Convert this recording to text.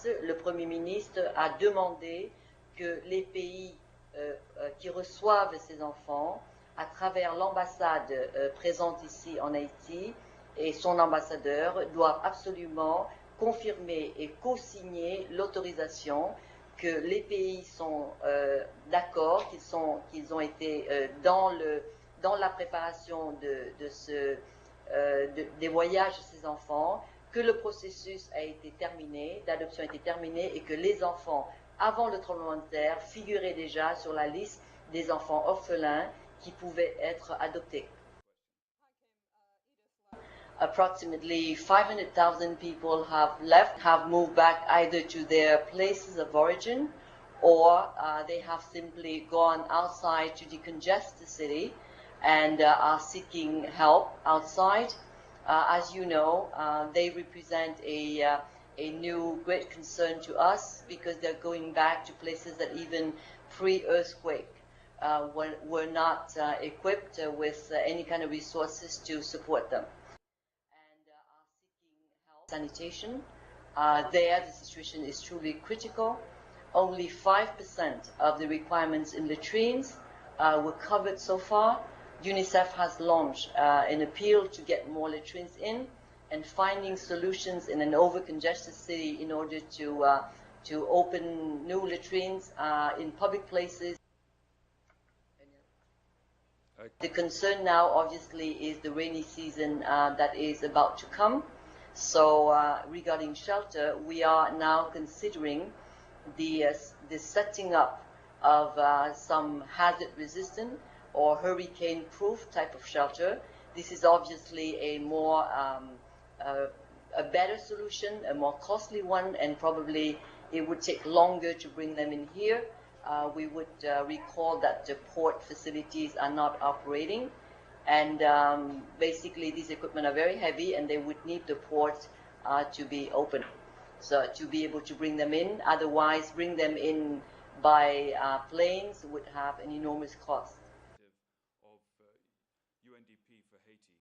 Le Premier ministre a demandé que les pays qui reçoivent ces enfants, à travers l'ambassade présente ici en Haïti et son ambassadeur, doivent absolument confirmer et co-signer l'autorisation que les pays sont d'accord, qu'ils ont été dans la préparation des voyages de ces enfants, que le processus a été terminé, d'adoption a été terminé et que les enfants, avant le tremblement de terre, figuraient déjà sur la liste des enfants orphelins qui pouvaient être adoptés. Approximately 500,000 people have moved back either to their places of origin or they have simply gone outside to decongest the city and are seeking help outside. As you know, they represent a new great concern to us because they're going back to places that even pre-earthquake were not equipped with any kind of resources to support them. Sanitation. There, the situation is truly critical. Only 5% of the requirements in latrines were covered so far. UNICEF has launched an appeal to get more latrines in and finding solutions in an over-congested city in order to open new latrines in public places. The concern now, obviously, is the rainy season that is about to come. So regarding shelter, we are now considering the setting up of some hazard-resistant or hurricane-proof type of shelter. This is obviously a more a better solution, a more costly one, and probably it would take longer to bring them in here. We would recall that the port facilities are not operating. And basically, these equipment are very heavy, and they would need the port to be open, so to be able to bring them in. Otherwise, bring them in by planes would have an enormous cost.